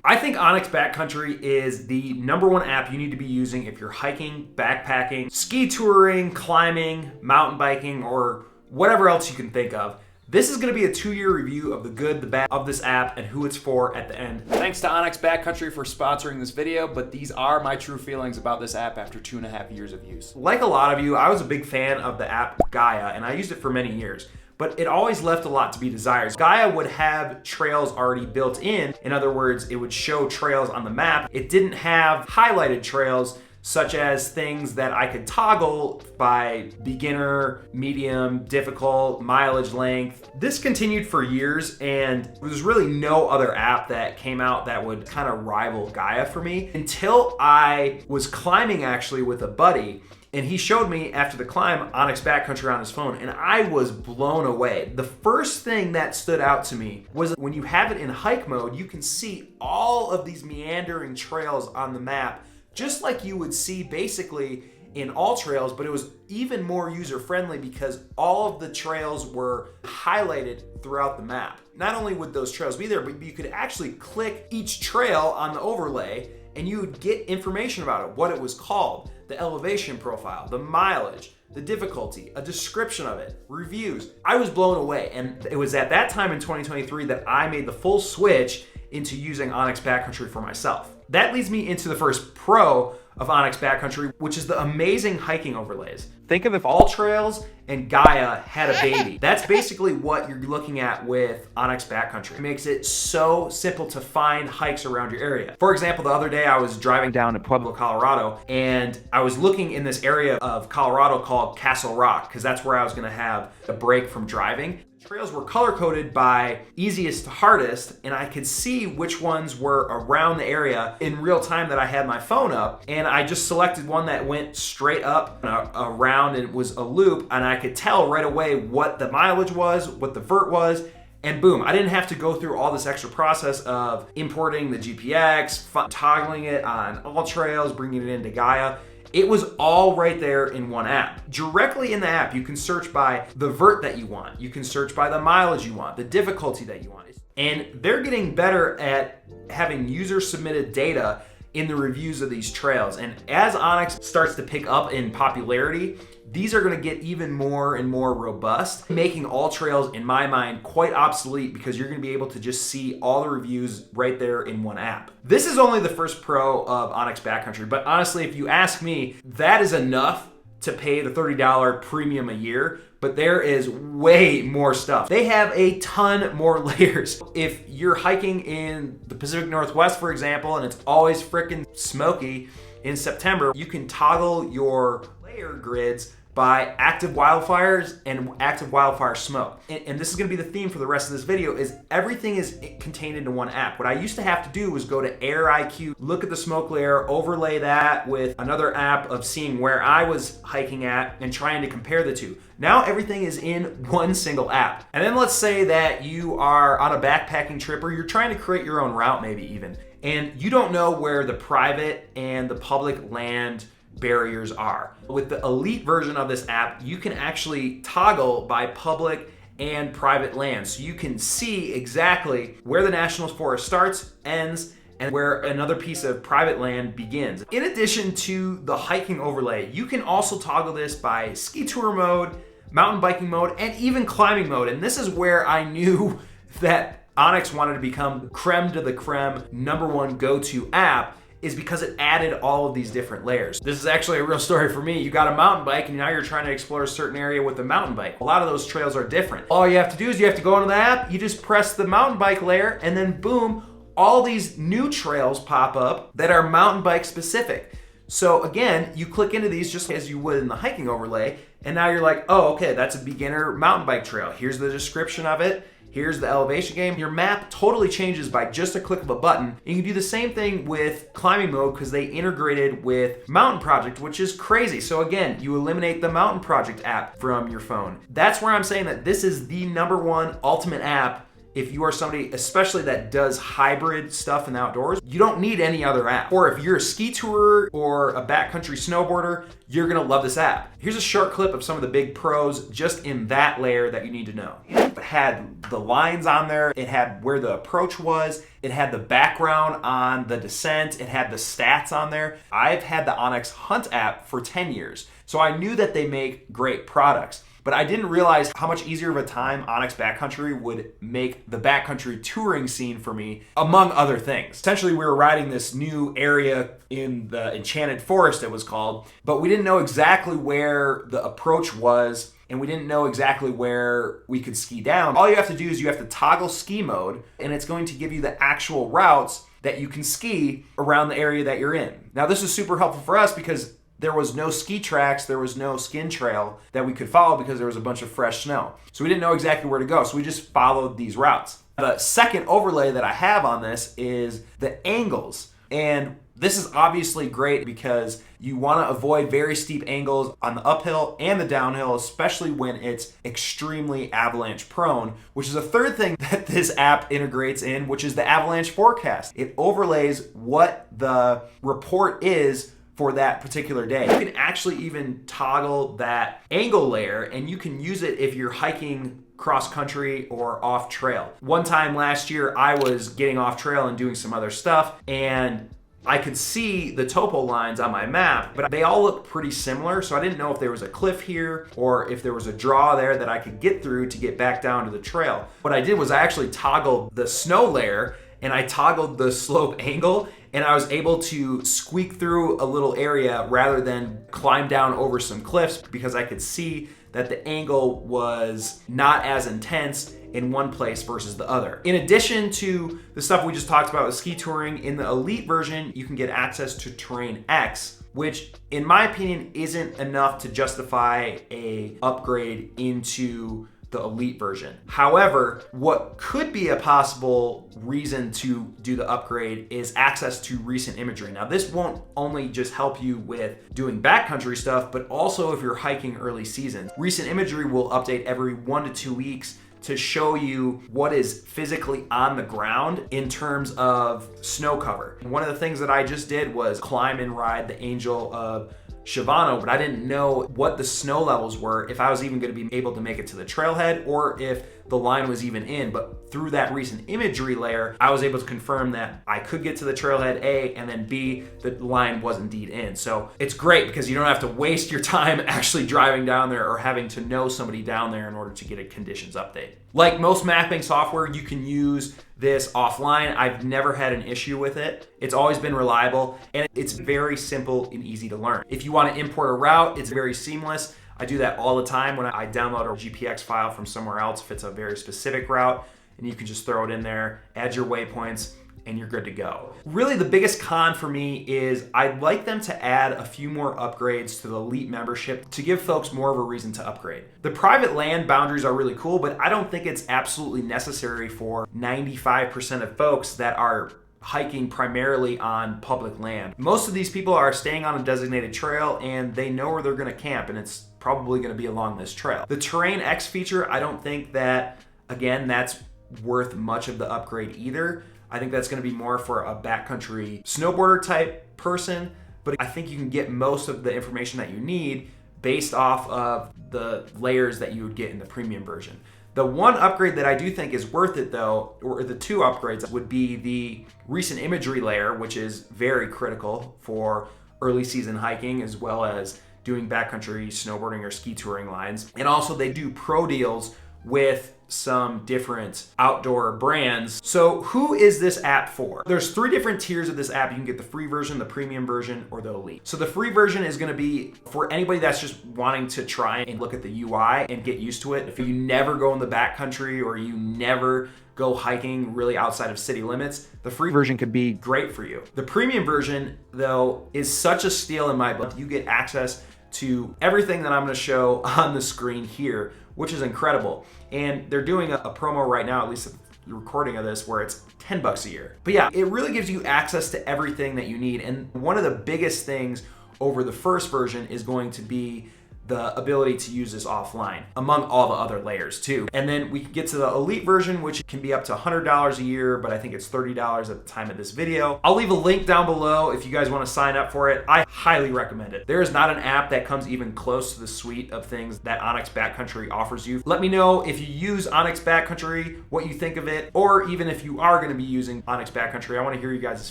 I think onX Backcountry is the #1 app you need to be using if you're hiking, backpacking, ski touring, climbing, mountain biking, or whatever else you can think of. This is going to be a 2-year review of the good, the bad of this app and who it's for at the end. Thanks to onX Backcountry for sponsoring this video, but these are my true feelings about this app after 2.5 years of use. Like a lot of you, I was a big fan of the app Gaia, and I used it for many years. But it always left a lot to be desired. Gaia would have trails already built in. In other words, it would show trails on the map. It didn't have highlighted trails, such as things that I could toggle by beginner, medium, difficult, mileage length. This continued for years, and there's really no other app that came out that would kind of rival Gaia for me until I was climbing actually with a buddy. And he showed me after the climb onX Backcountry on his phone, and I was blown away. The first thing that stood out to me was when you have it in hike mode, you can see all of these meandering trails on the map, just like you would see basically in all trails, but it was even more user-friendly because all of the trails were highlighted throughout the map. Not only would those trails be there, but you could actually click each trail on the overlay and you would get information about it, what it was called, the elevation profile, the mileage, the difficulty, a description of it, reviews. I was blown away, and it was at that time in 2023 that I made the full switch into using onX Backcountry for myself. That leads me into the first pro of onX Backcountry, which is the amazing hiking overlays. Think of if all trails and Gaia had a baby. That's basically what you're looking at with onX Backcountry. It makes it so simple to find hikes around your area. For example, the other day I was driving down to Pueblo, Colorado, and I was looking in this area of Colorado called Castle Rock, because that's where I was gonna have a break from driving. Trails were color-coded by easiest to hardest, and I could see which ones were around the area in real time that I had my phone up, and I just selected one that went straight up around, and it was a loop, and I could tell right away what the mileage was, what the vert was, and boom, I didn't have to go through all this extra process of importing the GPX, toggling it on all trails, bringing it into Gaia. It was all right there in one app. Directly in the app, you can search by the vert that you want. You can search by the mileage you want, the difficulty that you want. And they're getting better at having user-submitted data in the reviews of these trails. And as onX starts to pick up in popularity, these are gonna get even more and more robust, making all trails, in my mind, quite obsolete because you're gonna be able to just see all the reviews right there in one app. This is only the first pro of onX Backcountry, but honestly, if you ask me, that is enough to pay the $30 premium a year, but there is way more stuff. They have a ton more layers. If you're hiking in the Pacific Northwest, for example, and it's always frickin' smoky in September, you can toggle your layer grids by active wildfires and active wildfire smoke. And this is gonna be the theme for the rest of this video, is everything is contained into one app. What I used to have to do was go to Air IQ, look at the smoke layer, overlay that with another app of seeing where I was hiking at and trying to compare the two. Now everything is in one single app. And then let's say that you are on a backpacking trip or you're trying to create your own route maybe even, and you don't know where the private and the public land barriers are. With the elite version of this app, you can actually toggle by public and private land. So you can see exactly where the national forest starts, ends, and where another piece of private land begins. In addition to the hiking overlay, you can also toggle this by ski tour mode, mountain biking mode, and even climbing mode. And this is where I knew that onX wanted to become creme de la creme #1 go-to app, is because it added all of these different layers. This is actually a real story for me. You got a mountain bike and now you're trying to explore a certain area with a mountain bike. A lot of those trails are different. All you have to do is you have to go into the app, you just press the mountain bike layer, and then boom, all these new trails pop up that are mountain bike specific. So again, you click into these just as you would in the hiking overlay, and now you're like, oh, okay, that's a beginner mountain bike trail. Here's the description of it. Here's the elevation game. Your map totally changes by just a click of a button. You can do the same thing with climbing mode because they integrated with Mountain Project, which is crazy. So again, you eliminate the Mountain Project app from your phone. That's where I'm saying that this is the #1 ultimate app if you are somebody, especially that does hybrid stuff in the outdoors, you don't need any other app. Or if you're a ski tourer or a backcountry snowboarder, you're gonna love this app. Here's a short clip of some of the big pros just in that layer that you need to know. It had the lines on there, it had where the approach was, it had the background on the descent, it had the stats on there. I've had the onX Hunt app for 10 years, so I knew that they make great products. But I didn't realize how much easier of a time onX Backcountry would make the backcountry touring scene for me, among other things. Essentially, we were riding this new area in the Enchanted Forest, it was called, but we didn't know exactly where the approach was, and we didn't know exactly where we could ski down. All you have to do is you have to toggle ski mode, and it's going to give you the actual routes that you can ski around the area that you're in. Now, this is super helpful for us because there was no ski tracks, there was no skin trail that we could follow because there was a bunch of fresh snow. So we didn't know exactly where to go, so we just followed these routes. The second overlay that I have on this is the angles. And this is obviously great because you want to avoid very steep angles on the uphill and the downhill, especially when it's extremely avalanche prone, which is a third thing that this app integrates in, which is the avalanche forecast. It overlays what the report is for that particular day. You can actually even toggle that angle layer, and you can use it if you're hiking cross country or off trail. One time last year, I was getting off trail and doing some other stuff, and I could see the topo lines on my map, but they all look pretty similar, so I didn't know if there was a cliff here or if there was a draw there that I could get through to get back down to the trail. What I did was I actually toggled the snow layer and I toggled the slope angle, and I was able to squeak through a little area rather than climb down over some cliffs because I could see that the angle was not as intense in one place versus the other. In addition to the stuff we just talked about with ski touring, in the Elite version, you can get access to Terrain X, which in my opinion isn't enough to justify a upgrade into the Elite version. However, what could be a possible reason to do the upgrade is access to recent imagery. Now, this won't only just help you with doing backcountry stuff, but also if you're hiking early season. Recent imagery will update every 1 to 2 weeks to show you what is physically on the ground in terms of snow cover. And one of the things that I just did was climb and ride the Angel of Shivano, but I didn't know what the snow levels were, if I was even going to be able to make it to the trailhead or if the line was even in. But through that recent imagery layer, I was able to confirm that I could get to the trailhead, A, and then B, the line was indeed in. So it's great because you don't have to waste your time actually driving down there or having to know somebody down there in order to get a conditions update. Like most mapping software, you can use this offline. I've never had an issue with it. It's always been reliable, and it's very simple and easy to learn. If you want to import a route, it's very seamless. I do that all the time when I download a GPX file from somewhere else if it's a very specific route, and you can just throw it in there, add your waypoints, and you're good to go. Really, the biggest con for me is I'd like them to add a few more upgrades to the Elite membership to give folks more of a reason to upgrade. The private land boundaries are really cool, but I don't think it's absolutely necessary for 95% of folks that are hiking primarily on public land. Most of these people are staying on a designated trail and they know where they're gonna camp, and it's probably gonna be along this trail. The Terrain X feature, I don't think that, again, that's worth much of the upgrade either. I think that's gonna be more for a backcountry snowboarder type person, but I think you can get most of the information that you need based off of the layers that you would get in the premium version. The one upgrade that I do think is worth it though, or the two upgrades, would be the recent imagery layer, which is very critical for early season hiking as well as doing backcountry snowboarding or ski touring lines. And also they do pro deals with some different outdoor brands. So who is this app for? There's 3 different tiers of this app. You can get the free version, the premium version, or the Elite. So the free version is gonna be for anybody that's just wanting to try and look at the UI and get used to it. If you never go in the backcountry or you never go hiking really outside of city limits, the free version could be great for you. The premium version, though, is such a steal in my book. You get access to everything that I'm gonna show on the screen here, which is incredible. And they're doing a promo right now, at least the recording of this, where it's $10 a year. But yeah, it really gives you access to everything that you need. And one of the biggest things over the first version is going to be the ability to use this offline, among all the other layers too. And then we can get to the elite version, which can be up to $100 a year, but I think it's $30 at the time of this video. I'll leave a link down below if you guys want to sign up for it. I highly recommend it. There is not an app that comes even close to the suite of things that onX Backcountry offers you. Let me know if you use onX Backcountry, what you think of it, or even if you are going to be using onX Backcountry. I want to hear you guys'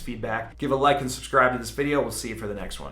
feedback. Give a like and subscribe to this video. We'll see you for the next one.